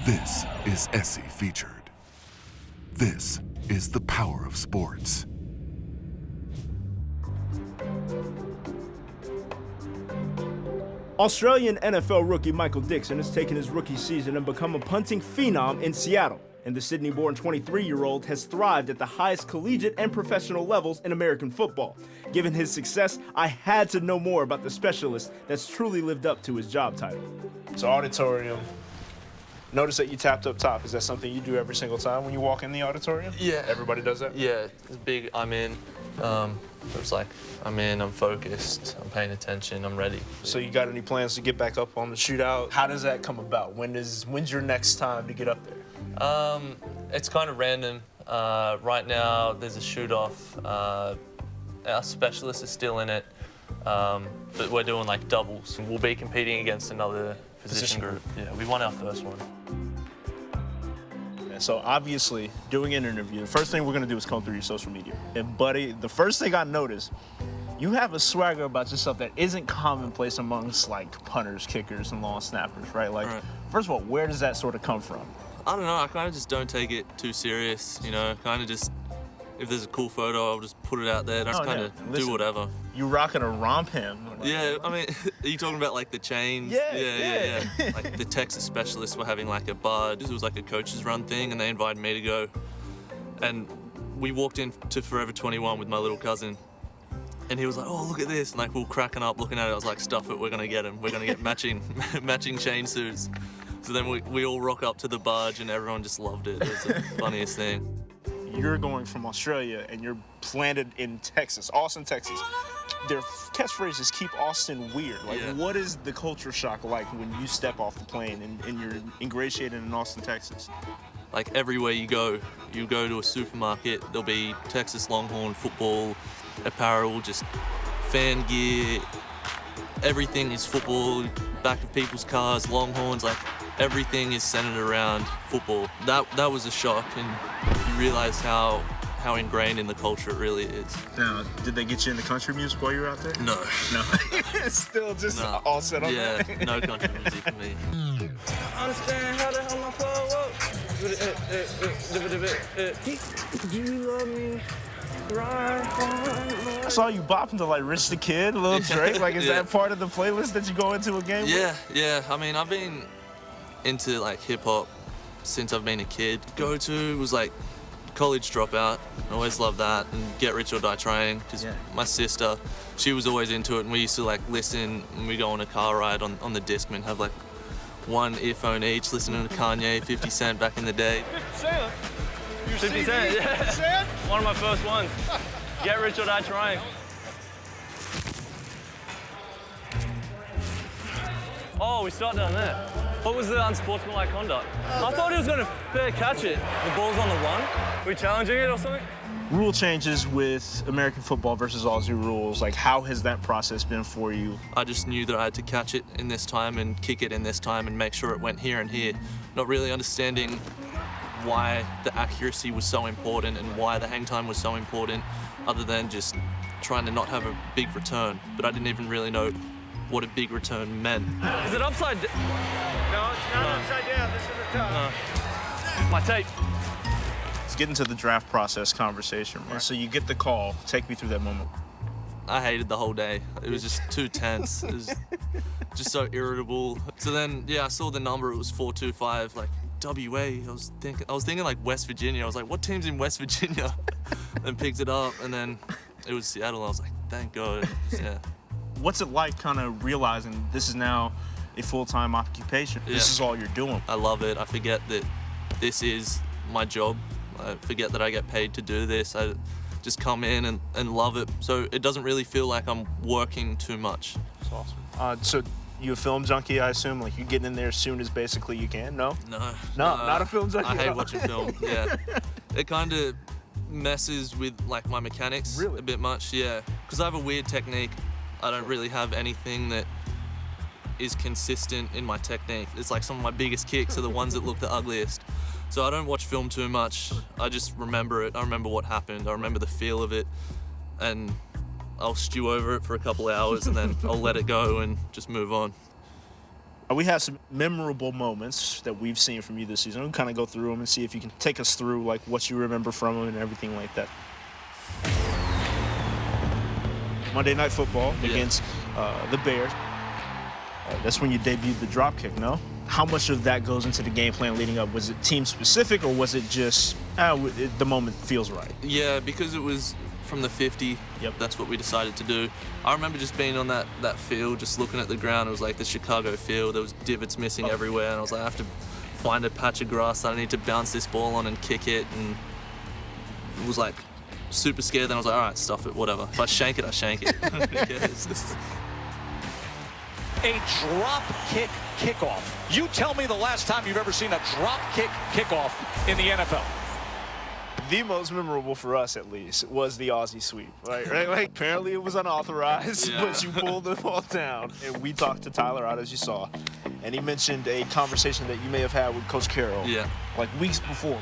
This is Essie Featured. This is the power of sports. Australian NFL rookie Michael Dickson has taken his rookie season and become a punting phenom in Seattle. And the Sydney-born 23-year-old has thrived at the highest collegiate and professional levels in American football. Given his success, I had to know more about the specialist that's truly lived up to his job title. So auditorium. Notice that you tapped up top. Is that something you do every single time when you walk in the auditorium? Yeah. Everybody does that? Yeah, it's big, I'm in. It's like, I'm in, I'm focused, I'm paying attention, I'm ready. So you got any plans to get back up on the shootout? How does that come about? When's your next time to get up there? It's kind of random. Right now, there's a shoot-off. Our specialist is still in it, but we're doing like doubles. We'll be competing against another position group. Yeah, we won our first one. So obviously, doing an interview, the first thing we're gonna do is come through your social media. And buddy, the first thing I noticed, you have a swagger about yourself that isn't commonplace amongst like punters, kickers, and long snappers, right? Like, right. First of all, where does that sort of come from? I don't know, I kind of just don't take it too serious, you know, kind of just, if there's a cool photo, I'll just put it out there and just kind of do whatever. You rocking a romp him. Yeah, I mean, are you talking about like the chains? Yeah. Like the Texas specialists were having like a bar. It was like a coach's run thing and they invited me to go. And we walked into Forever 21 with my little cousin. And he was like, oh, look at this. And like we were cracking up looking at it. I was like, stuff it, we're gonna get him. We're gonna get matching chain suits. So then we all rock up to the barge and everyone just loved it. It was the funniest thing. You're going from Australia and you're planted in Texas, Austin, Texas. Their catchphrase is keep Austin weird. Like, What is the culture shock like when you step off the plane and you're ingratiated in Austin, Texas? Like everywhere you go to a supermarket, there'll be Texas Longhorn football, apparel, just fan gear. Everything is football, back of people's cars, Longhorns, like everything is centered around football. That was a shock, and you realize how ingrained in the culture it really is. Now, did they get you into country music while you were out there? No. It's still just all set up. Yeah, no country music for me. Understand how the hell my flow up. Do you love me? Right. I saw you bopping to like Rich the Kid, Lil Drake. Like, is that part of the playlist that you go into a game with? Yeah. I mean, I've been into like hip hop since I've been a kid. Go-to was like College Dropout. I always loved that, and Get Rich or Die Trying, because my sister, she was always into it, and we used to like listen when we go on a car ride on the Discman, have like one earphone each, listening to Kanye, 50 Cent back in the day. 50 Cent? 50 Cent, yeah. 50 Cent? One of my first ones. Get Rich or Die Trying. Oh, we start down there. What was the unsportsmanlike conduct? I thought he was going to fair catch it. The ball's on the one. Are we challenging it or something? Rule changes with American football versus Aussie rules. Like, how has that process been for you? I just knew that I had to catch it in this time and kick it in this time and make sure it went here and here. Not really understanding why the accuracy was so important and why the hang time was so important, other than just trying to not have a big return. But I didn't even really know what a big return meant. Is it upside down? No, it's not upside down. This is the top. My tape. Let's get into the draft process conversation. Right? So you get the call. Take me through that moment. I hated the whole day. It was just too tense. It was just so irritable. So then, I saw the number. It was 425. Like, WA. I was thinking like West Virginia. I was like, what team's in West Virginia? And picked it up, and then it was Seattle. I was like, thank God. Yeah. What's it like kind of realizing this is now a full-time occupation? Yeah. This is all you're doing. I love it. I forget that this is my job. I forget that I get paid to do this. I just come in and love it. So it doesn't really feel like I'm working too much. That's awesome. So you a film junkie, I assume? Like, you getting in there as soon as basically you can? No, not a film junkie. I hate watching film. Yeah, it kind of messes with like my mechanics a bit much. Yeah, because I have a weird technique. I don't really have anything that is consistent in my technique. It's like some of my biggest kicks are the ones that look the ugliest. So I don't watch film too much. I just remember it. I remember what happened. I remember the feel of it, and I'll stew over it for a couple of hours and then I'll let it go and just move on. We have some memorable moments that we've seen from you this season. We'll kind of go through them and see if you can take us through like what you remember from them and everything like that. Monday Night Football against the Bears. That's when you debuted the drop kick, no? How much of that goes into the game plan leading up? Was it team specific or was it just the moment feels right? Yeah, because it was from the 50. Yep. That's what we decided to do. I remember just being on that field, just looking at the ground. It was like the Chicago field. There was divots missing everywhere, and I was like, I have to find a patch of grass that I need to bounce this ball on and kick it. And it was like super scared. Then I was like, all right, stuff it, whatever. If I shank it, I shank it. A drop kick kickoff. You tell me the last time you've ever seen a drop kick kickoff in the NFL. The most memorable for us, at least, was the Aussie sweep. Right? Like apparently it was unauthorized, but you pulled the ball down. And we talked to Tyler out, as you saw, and he mentioned a conversation that you may have had with Coach Carroll. Yeah. Like weeks before.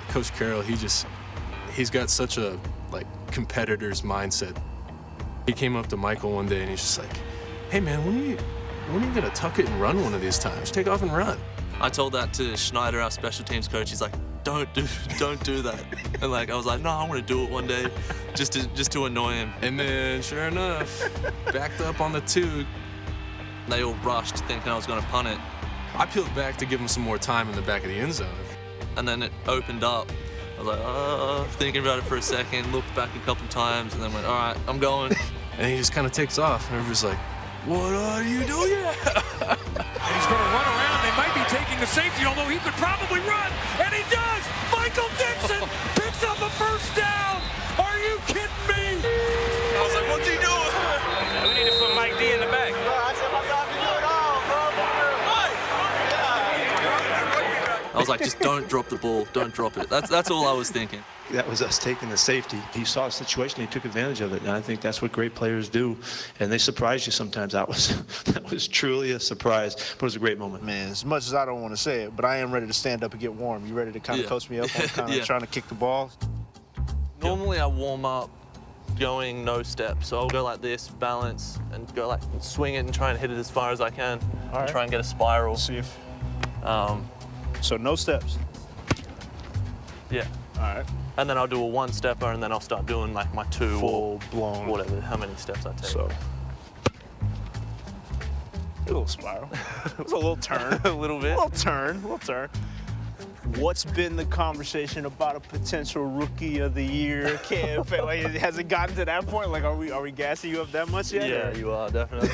Coach Carroll, he's got such a like competitor's mindset. He came up to Michael one day and he's just like, "Hey man, when are you gonna tuck it and run one of these times? Take off and run." I told that to Schneider, our special teams coach. He's like, don't do that. And like I was like, no, I want to do it one day, just to annoy him. And then sure enough, backed up on the 2. They all rushed thinking I was gonna punt it. I peeled back to give him some more time in the back of the end zone. And then it opened up. I was like, thinking about it for a second, looked back a couple times, and then went, all right, I'm going. And he just kind of takes off, and everybody's like, "What are you doing?" And he's going to run around. They might be taking a safety, although he could probably run. And he does. Michael Dickson picks up a first down. Are you kidding me? I was like, what's he doing? We need to put Mike D in the back. I was like, just don't drop the ball. Don't drop it. That's all I was thinking. That was us taking the safety. He saw a situation, he took advantage of it, and I think that's what great players do. And they surprise you sometimes. That was truly a surprise, but it was a great moment. Man, as much as I don't want to say it, but I am ready to stand up and get warm. You ready to kind of coach me up on kind of trying to kick the ball? Normally I warm up going no step. So I'll go like this, balance, and go like swing it and try and hit it as far as I can. All right. Try and get a spiral. See if. So no steps. Yeah. All right. And then I'll do a 1-stepper, and then I'll start doing like my 2 Full or blown. whatever, how many steps I take. So. A little spiral. It was a little turn. A little bit. A little turn. What's been the conversation about a potential Rookie of the Year campaign? Like, has it gotten to that point? Like, are we gassing you up that much yet? Yeah, you are, definitely.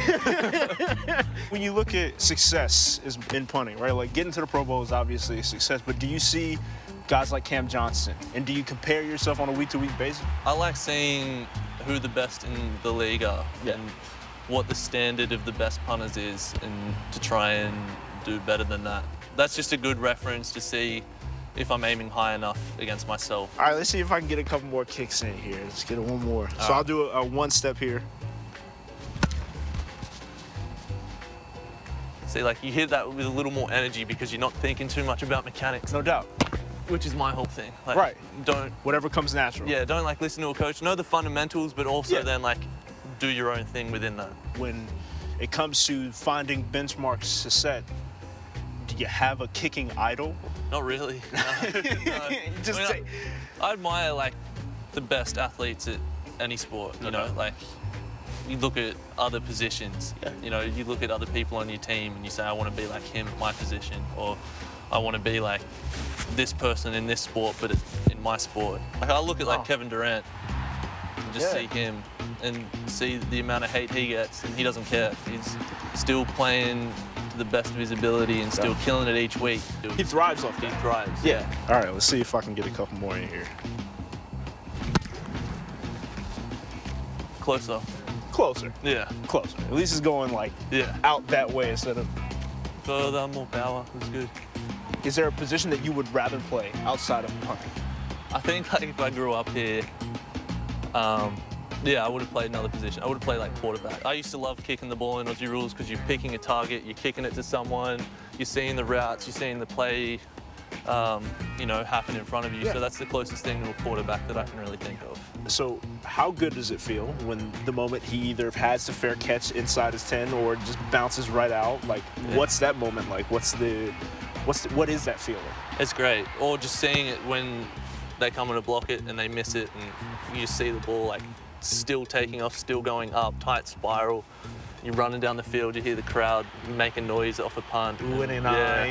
When you look at success in punting, right? Like, getting to the Pro Bowl is obviously a success, but do you see guys like Cam Johnson, and do you compare yourself on a week-to-week basis? I like seeing who the best in the league are and what the standard of the best punters is, and to try and do better than that. That's just a good reference to see if I'm aiming high enough against myself. All right, let's see if I can get a couple more kicks in here. Let's get one more. So I'll do a 1-step here. See, like you hit that with a little more energy because you're not thinking too much about mechanics. No doubt. Which is my whole thing. Like, Right. Don't. Whatever comes natural. Yeah, don't like listen to a coach. Know the fundamentals, but also then like do your own thing within that. When it comes to finding benchmarks to set, do you have a kicking idol? Not really. No. Just say. I admire like the best athletes at any sport. You know, like you look at other positions. You know, you look at other people on your team and you say, I want to be like him at my position, or I want to be like this person in this sport, but in my sport. Like I look at like Kevin Durant and just see him and see the amount of hate he gets, and he doesn't care. He's still playing to the best of his ability and still killing it each week. He thrives off He that. thrives. Yeah. All right, let's see if I can get a couple more in here. Closer. Closer. Yeah. Closer. At least it's going like out that way instead of. Further, more power. It's good. Is there a position that you would rather play outside of punting? I think like if I grew up here, yeah, I would have played another position. I would have played like quarterback. I used to love kicking the ball in Aussie rules because you're picking a target, you're kicking it to someone, you're seeing the routes, you're seeing the play happen in front of you. So that's the closest thing to a quarterback that I can really think of. So how good does it feel when the moment he either has a fair catch inside his 10 or just bounces right out? Like, what's that moment like? What is that feeling? It's great. Or just seeing it when they come in to block it and they miss it, and you just see the ball like still taking off, still going up, tight spiral. You're running down the field, you hear the crowd making noise off a punt. Winning, That's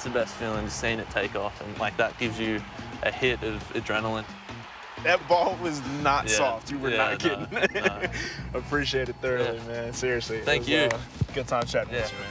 the best feeling, just seeing it take off, and like that gives you a hit of adrenaline. That ball was not soft. You were not kidding. No. Appreciate it thoroughly, man. Seriously. Thank you. Good time chatting with you, man.